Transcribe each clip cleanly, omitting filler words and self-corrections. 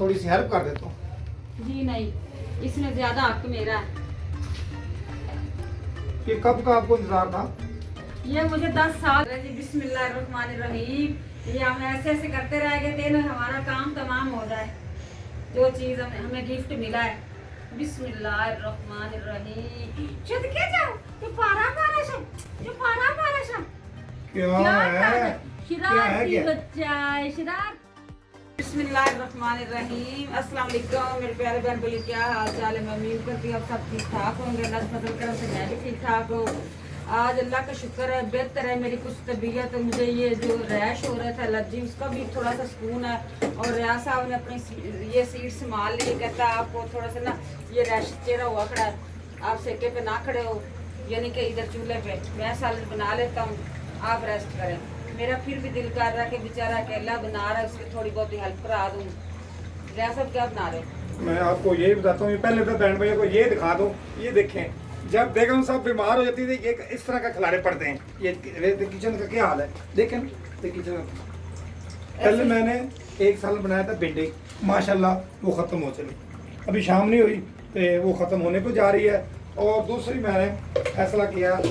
थोड़ी सी हेल्प कर देता हूँ। जी नहीं, इसमें ज्यादा हक मेरा है। ये कब का आपको इंतजार था? ये मुझे 10 साल जी। बिस्मिल्लाहिर्रहमानिर्रहीम। ये हम ऐसे ऐसे करते रह गए थे ना, हमारा काम तमाम हो जाए। जो चीज हमें गिफ्ट मिला है। बिस्मिल्लाहिर्रहमानिर्रहीम। चल के जाओ तो पारा पारा सा, जो पारा पारा सा क्या है? शरारती बच्चा है, शरारत। बिस्मिल्लाहिर्रहमानिर्रहीम। अस्सलाम वालेकुम मेरे प्यारे बहन भाई, क्या हाल चाल है? मैं उम्मीद करती हूँ आप सब ठीक ठाक होंगे। अल्लाह फजल करम से मैं भी ठीक ठाक हूँ। आज अल्लाह का शुक्र है, बेहतर है मेरी कुछ तबीयत। मुझे ये जो रैश हो रहा था एलर्जी, उसका भी थोड़ा सा सुकून है। और रियाज साहब ने अपनी ये सीट संभाल ली। कहता है आपको थोड़ा सा ना ये रैश चेहरा हुआ खड़ा है, आप सेके पे ना खड़े हो, यानी कि इधर चूल्हे पे मैं सालन बना लेता हूँ, आप रेस्ट करें। मेरा फिर भी दिल कर रहा है कि बेचारा अकेला बना रहा है, उसकी थोड़ी बहुत हेल्प करा दूँ। रियाज साहब क्या बना रहे हो? मैं आपको यही बताता हूँ, पहले तो बहन भैया को ये दिखा दूँ। ये देखें, जब बेगम साहब बीमार हो जाती थी ये इस तरह का खिलाड़े पड़ते हैं। ये किचन का क्या हाल है देखें ना, ये किचन का। पहले मैंने एक साल बनाया था भिंडी, माशाल्लाह वो ख़त्म हो चली। अभी शाम नहीं हुई तो वो ख़त्म होने को जा रही है। और दूसरी मैंने फैसला किया,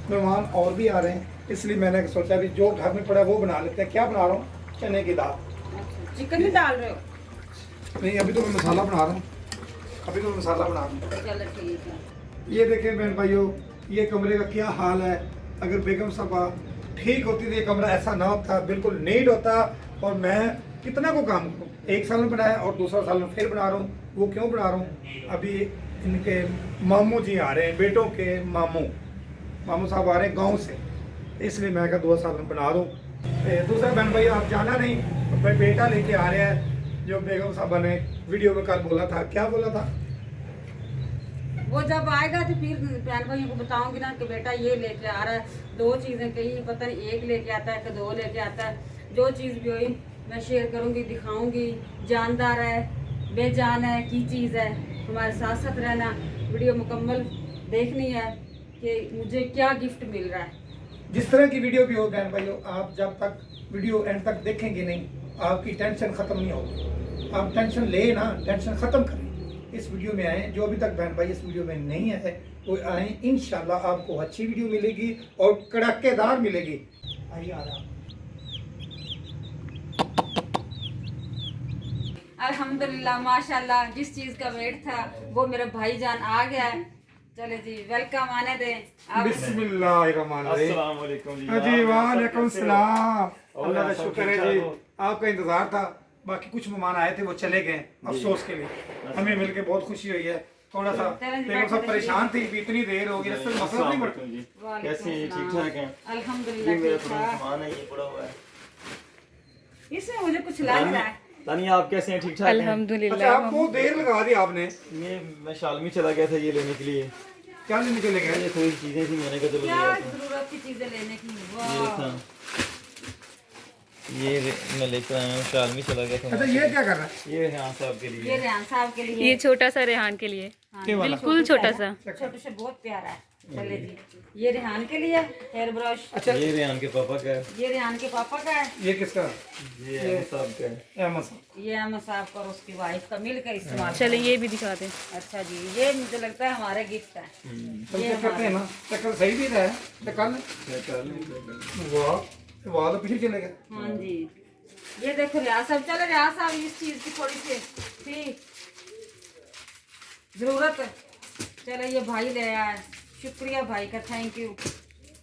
मेहमान और भी आ रहे हैं, इसलिए मैंने सोचा भी जो घर में पड़ा है वो बना लेते हैं। क्या बना रहा हूँ? चने की दाल। चिकन भी डाल रहे हो? नहीं, अभी तो मैं मसाला बना रहा हूँ, अभी तो मैं मसाला बना रहा हूँ। चलो ठीक है। ये देखें बहन भाइयों, ये कमरे का क्या हाल है। अगर बेगम साहबा ठीक होती थी ये कमरा ऐसा ना होता, बिल्कुल नीट होता। और मैं कितना को काम करूँ, एक साल में बनाया और दूसरा साल में फिर बना रहा हूँ। वो क्यों बना रहा हूँ? अभी इनके मामू जी आ रहे हैं, बेटों के मामू साहब आ रहे हैं गाँव से, इसलिए मैं क्या 2 साल में बना दूँ। दूसरा बहन भाई आप जाना नहीं, भाई बेटा लेके आ रहे हैं। जो बेगम साहबा ने वीडियो में कल बोला था, क्या बोला था? वो जब आएगा तो फिर बहन भाइयों को बताऊंगी ना कि बेटा ये लेके आ रहा है। 2 चीज़ें कही, पता नहीं एक लेके आता है कि 2 लेके आता है। जो चीज़ भी हुई मैं शेयर करूंगी, दिखाऊंगी। जानदार है, बेजान है, की चीज़ है। हमारे साथ साथ रहना, वीडियो मुकम्मल देखनी है कि मुझे क्या गिफ्ट मिल रहा है। जिस तरह की वीडियो भी हो बहन भाइयों, आप जब तक वीडियो एंड तक देखेंगे नहीं, आपकी टेंशन ख़त्म नहीं होगी। आप टेंशन ले ना, टेंशन ख़त्म करें। इस वीडियो में आए, जो अभी तक बहन भाई इस वीडियो में नहीं आए वो आए, इंशाल्लाह आपको अच्छी वीडियो मिलेगी और कड़केदार मिलेगी। आइए आ रहा। अल्हम्दुलिल्लाह माशाल्लाह, जिस चीज़ का वेट था वो मेरा भाईजान आ गया है। चले जी, वेलकम आने दें आप। बिस्मिल्लाहिर्रहमानिर्रहीम। अस्सलाम वालेकुम जी। जी वालेकुम सलाम। और अल्लाह का आप सब शुक्र है ठीक जी, ठाक हो? आपका इंतजार था। बाकी कुछ मेहमान आए थे वो चले गए अफसोस के लिए। हमें मिलके बहुत खुशी हुई है। थोड़ा सा बेगम साहब परेशान थी कि इतनी देर हो गई, रास्ते में मसला नहीं अस्सलाम बढ़ता। वालेकुम जी। कैसे हैं? ठीक ठाक हैं? ये अल्हम्दुलिल्लाह मेरा ठीक पुराना ठाक। सामान है, ये पड़ा हुआ है। इसमें मुझे कुछ लग रहा है। तानिया आप कैसे हैं? ठीक ठाक हैं? अच्छा, अल्हम्दुलिल्लाह। आपको देर लगा दी आपने, ये मैं शालमी चला गया था ये लेने के लिए। क्या लेने चले गए? ये थोड़ी चीजें थी, मैंने कहा चलो ले क्या आता हूं। जरूरत की चीजें लेने की? ये वाह, रखा, ये मैं लेकर आया हूँ, शालमी चला गया था। अच्छा, ये क्या कर रहा है? ये रेहान साहब के ये लिए। रेहान साहब के लिए। ये छोटा सा रेहान के लिए, हाँ, ये वाला? बिल्कुल छोटा सा। छोटे से बहुत प्यारा है। चले जी, ये रेहान के लिए हेयर ब्रश। अच्छा, ये रेहान के पापा का है। ये रेहान के पापा का है। ये किसका? ये अहमद साहब का है। अहमद साहब। ये अहमद साहब और उसकी वाइफ का मिलकर इस्तेमाल। चले ये भी दिखा दें। अच्छा जी, ये मुझे लगता है हमारे गिफ्ट है। तो ये चेक करते हैं ना, चक्कर सही भी रहा है। चक्कर वाह वाह, तो पीछे चले गए। हाँ जी, ये देखो रियाज साहब। चलो रियाज साहब, इस चीज की थोड़ी सी थी जरूरत। चलो ये भाई ले आया है, शुक्रिया भाई का, थैंक यू।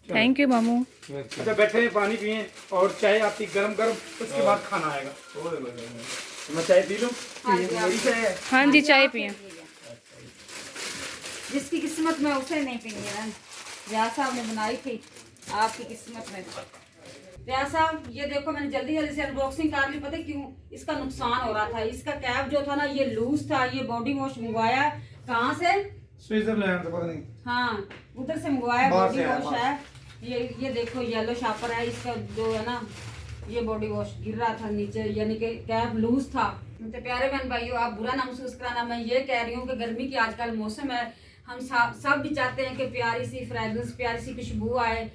थैंक यू मामू। अच्छा, बैठे हैं, पानी पिए और चाय आपकी गरम गरम, उसके बाद खाना आएगा। मैं चाय पी लूँ? हाँ जी, मेरी चाय है। हाँ जी, चाय पिए। जिसकी किस्मत में उसे नहीं पीनी है। रियाज साहब ने बनाई थी, आपकी किस्मत में। रियाज साहब ये देखो, मैंने जल्दी जल्दी से अनबॉक्सिंग कर ली। पता है क्यों? इसका नुकसान हो रहा था। इसका कैप जो था ना ये लूज था। ये बॉडी वॉश मंगवाया कहाँ से? स्विट्जरलैंड से, पता नहीं। हाँ, उधर से मंगवाया बाहर बॉडी से आया, वॉश है। ये देखो येलो शापर है इसका, जो है ना ये बॉडी वॉश गिर रहा था नीचे, यानी कि कैप लूज था। तो प्यारे बहन भाइयों, आप बुरा ना महसूस कराना। मैं ये कह रही हूँ कि गर्मी की आजकल मौसम है, हम सब भी चाहते हैं कि प्यारी सी फ्रेगरेंस, प्यारी सी खुशबू आए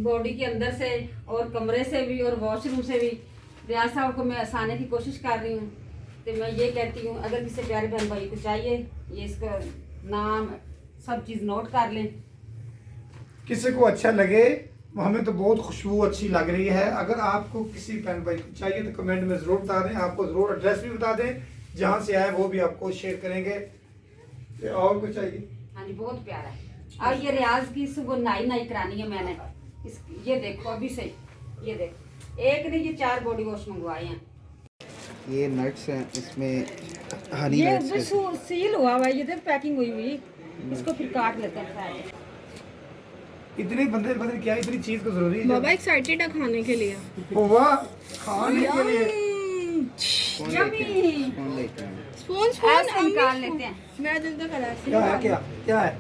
बॉडी के अंदर से और कमरे से भी और वॉशरूम से भी। रियाज साहब को मैं हंसाने की कोशिश कर रही हूँ। तो मैं ये कहती हूँ अगर किसी प्यारे बहन भाई को चाहिए ये इसका नाम सब चीज़ नोट कर लें। किसी को अच्छा लगे, हमें तो बहुत खुशबू अच्छी लग रही है। अगर आपको किसी बहन भाई को चाहिए तो कमेंट में ज़रूर बता दें, आपको ज़रूर एड्रेस भी बता दें जहाँ से आए, वो भी आपको शेयर करेंगे। तो और कुछ चाहिए? हाँ जी बहुत प्यारा है। और ये रियाज की सुबह नाई करानी है मैंने। ये देखो अभी से, ये देखो एक नहीं ये 4 बॉडी वॉश मंगवाए हैं। ये नट्स हैं, इसमें हनी ये नट्स बस सील हुआ हुआ है, ये देख पैकिंग हुई हुई। इसको फिर काट लेते हैं। इतने बंदे बंदे क्या इतनी चीज़ को ज़रूरी है? बाबा एक्साइटेड है खाने के लिए। हुआ खाने के लिए यम्मी। कौन लेके आए? स्पून ऐसे निकाल लेते हैं। मैं जल्दी करा क्या है? क्या क्या है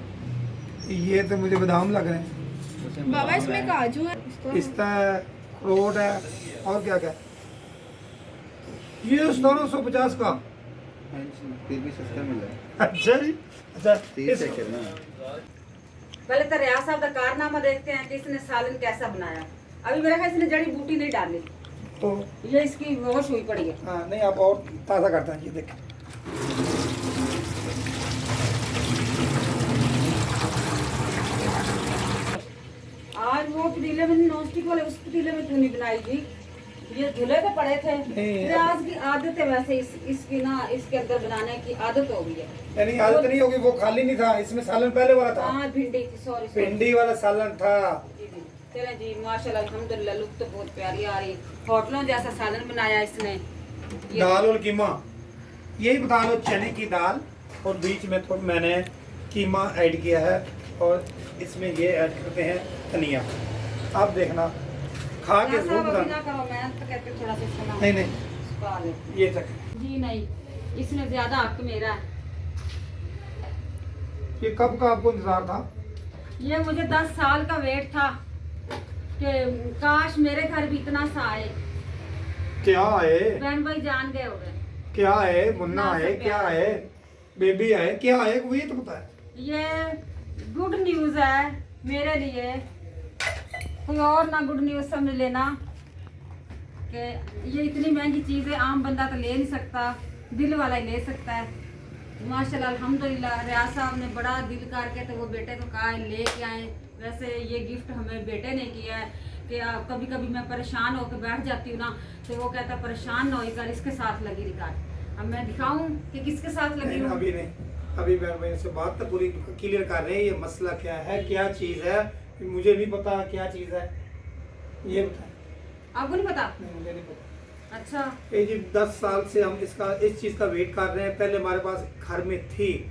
ये? तो मुझे बादाम लग रहे हैं, बाबा इसमें काजू है। पिस्ता है, अखरोट है, और क्या क्या? ये 1750 का। हाँ जी, फिर भी सस्ता मिल रहा है। अच्छा जी, अच्छा 30 है कितना? पहले तो रियाज साहब का कारनामा देखते हैं कि इसने सालन कैसा बनाया। अभी मेरे ख्याल इसने जड़ी बूटी नहीं डाली, तो ये इसकी वॉश हुई पड़ी है। हाँ नहीं, आप और ताज़ा करते हैं। ये देखें, आज वो पतीले में नॉनस्टिक वाले उस पतीले में क्यों नहीं बनाई थी? ये धुले तो पड़े थे। रियाज की आदत है वैसे इसकी ना इसके अंदर बनाने की आदत हो गई है। यानी आदत नहीं होगी, वो खाली नहीं था, इसमें सालन पहले वाला था। हाँ भिंडी थी, सॉरी भिंडी वाला सालन था। चले जी माशाल्लाह अल्हम्दुलिल्लाह, लुक तो बहुत प्यारी आ रही। होटलों जैसा सालन बनाया इसने। ये दाल और कीमा, यही बता लो, चने की दाल और बीच में थोड़ा मैंने कीमा ऐड किया है और इसमें ये ऐड करते हैं धनिया। आप देखना, खा के ऐसा जरूर वो भी ना बताना। करो, मैं तो कहती हूँ थोड़ा सा सुना। नहीं नहीं, सुना ले। ये तक जी नहीं, इसमें ज्यादा हक मेरा है। ये कब का आपको इंतजार था? ये मुझे 10 साल का वेट था कि काश मेरे घर भी इतना सा आए। क्या है? बहन भाई जान गए हो गए। क्या है? मुन्ना ना है? सब क्या प्यार है? बेबी है? क्या है वो? ये तो पता है। ये गुड न्यूज है मेरे लिए, कोई और ना गुड न्यूज समझ लेना कि ये इतनी महंगी चीज़ है, आम बंदा तो ले नहीं सकता, दिल वाला ही ले सकता है। माशाल्लाह अल्हम्दुलिल्लाह, रियाज साहब ने बड़ा दिल करके तो वो बेटे को कहा है ले के आए। वैसे ये गिफ्ट हमें बेटे ने किया है कि कभी कभी मैं परेशान होकर बैठ जाती हूँ ना, तो वो कहता परेशान ना होकर इसके साथ लगी रिकॉर्ड। अब मैं दिखाऊं कि किसके साथ लगी नहीं, हूँ। अभी नहीं, अभी बहन भाई से बात तो पूरी क्लियर कर रहे हैं। ये मसला क्या है, क्या चीज़ है, मुझे नहीं पता क्या चीज़ है, ये बताएं। आपको नहीं पता? नहीं, मुझे नहीं पता। अच्छा, ये जी 10 साल से हम इस चीज़ का वेट कर रहे हैं। पहले हमारे पास घर में थी,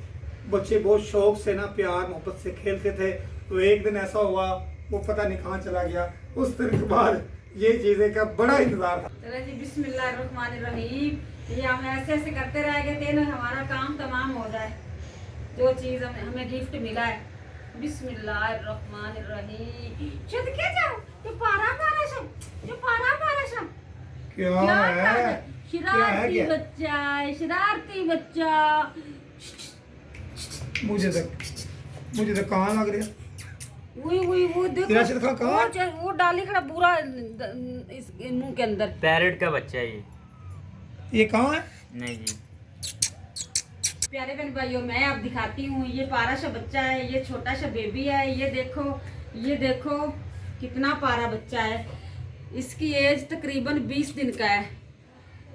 बच्चे बहुत शौक से ना प्यार मोहब्बत से खेलते थे, तो एक दिन ऐसा हुआ वो पता नहीं कहाँ चला गया। उस दिन के बाद ये चीज़ें का बड़ा इंतजार था। चलो जी बिस्मिल्लाहिर्रहमानिर्रहीम। ये हम ऐसे ऐसे करते रहेंगे तेन हमारा काम तमाम हो जाए, जो चीज़ हमें गिफ्ट मिला है। बिस्मिल्लाहिर्रहमानिर्रहीम। चुप के जाओ, जो पारा क्या है? शरारती क्या? बच्चा है, शरारती बच्चा। मुझे तो कहाँ लग रहा? वो देखो, राशिद खान कहाँ? वो डाली खड़ा पूरा इस मुंह के अंदर। पैरेट का बच्चा है ये कहाँ है? नहीं जी, प्यारे बहन भाइयों, मैं आप दिखाती हूँ। ये पारा सा बच्चा है, ये छोटा सा बेबी है। ये देखो कितना पारा बच्चा है। इसकी एज तकरीबन 20 दिन का है।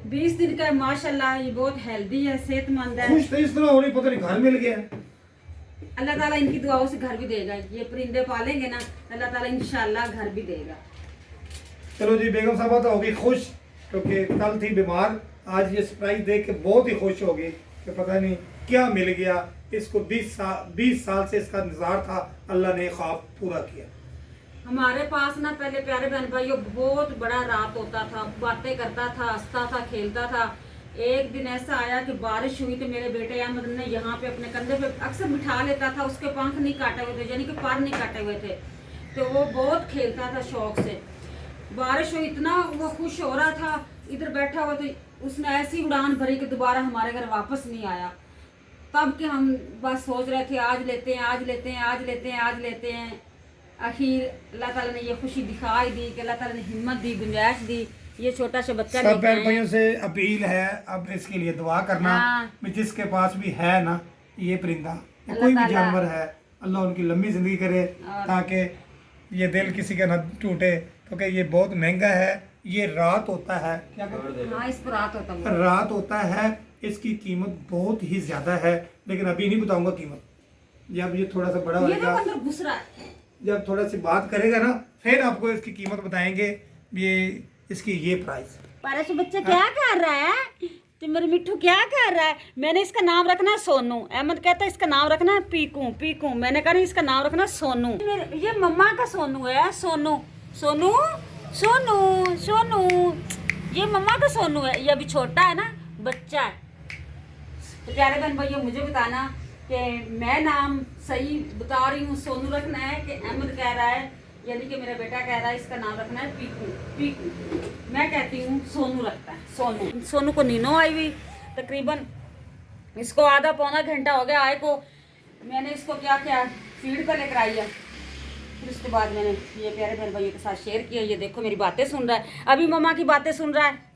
20 दिन का है माशाल्लाह। ये बहुत हेल्दी है, सेहतमंद है। खुश तो इस तरह हो रही, पता नहीं घर मिल गया। अल्लाह ताला इनकी दुआओं से घर भी देगा। ये परिंदे पालेंगे ना, अल्लाह ताला इंशाल्लाह घर भी देगा। चलो जी, बेगम साहबा तो होगी खुश, क्योंकि कल थी बीमार। आज ये सरप्राइज देख के बहुत ही खुश होगी कि पता नहीं क्या मिल गया इसको। 20 साल से इसका इंतजार था, अल्लाह ने ख्वाब पूरा किया। हमारे पास ना पहले प्यारे बहन भाइयों बहुत बड़ा रात होता था, बातें करता था, हंसता था, खेलता था। एक दिन ऐसा आया कि बारिश हुई तो मेरे बेटे अहमद ने यहाँ पे अपने कंधे पे अक्सर बिठा लेता था। उसके पंख नहीं काटे हुए थे, यानी कि पर नहीं काटे हुए थे, तो वो बहुत खेलता था शौक से। बारिश हुई, इतना वो खुश हो रहा था, इधर बैठा हुआ, तो उसने ऐसी उड़ान भरी कि दोबारा हमारे घर वापस नहीं आया। तब के हम बस सोच रहे थे आज लेते हैं, आज लेते हैं, आज लेते हैं, आज लेते हैं। आखिर अल्लाह ताला ने ये खुशी दिखाई दी कि अल्लाह ताला ने हिम्मत दी, गुंजाइश दी। ये छोटा सा बच्चा सब लेके बहन आए भाइयों से अपील है, अब इसके लिए दुआ करना। हाँ। जिसके पास भी है ना ये परिंदा या अल्लाह कोई भी ताला- जानवर है, अल्लाह उनकी लंबी जिंदगी करे, ताकि ये दिल किसी का न टूटे, क्योंकि ये बहुत महंगा है। ये रात होता है, क्या कहते हाँ इस पर रात होता हैं? है। रात होता है, इसकी कीमत बहुत ही ज्यादा है, लेकिन अभी नहीं बताऊंगा कीमत। जब ये थोड़ा सा बड़ा ये होगा, तो अंदर घुस रहा है। जब थोड़ा सी बात करेगा ना, फिर आपको इसकी कीमत बताएंगे। ये इसकी ये प्राइस। पारा से बच्चा क्या कर रहा है? तो मेरे मिट्टू क्या कर रहा है? मैंने इसका नाम रखना है सोनू। अहमद कहता है इसका नाम रखना है पीकू पीकू। मैंने कहा नहीं, इसका नाम रखना है सोनू। ये मम्मा का सोनू है, सोनू सोनू सोनू सोनू। ये मम्मा का सोनू है, ये अभी छोटा है ना, बच्चा है। तो प्यारे बहन भाइयों, मुझे बताना कि मैं नाम सही बता रही हूँ, सोनू रखना है कि अहमद कह रहा है, यानी कि मेरा बेटा कह रहा है इसका नाम रखना है पीकू पीकू। मैं कहती हूँ सोनू रखता है, सोनू। सोनू को नीनो आई हुई तकरीबन, इसको आधा पौना घंटा हो गया आए को। मैंने इसको क्या किया, फीड पर लेकर आई है। फिर उसके बाद मैंने ये प्यारे बहन भाइयों के साथ शेयर किया। ये देखो मेरी बातें सुन रहा है, अभी मम्मा की बातें सुन रहा है।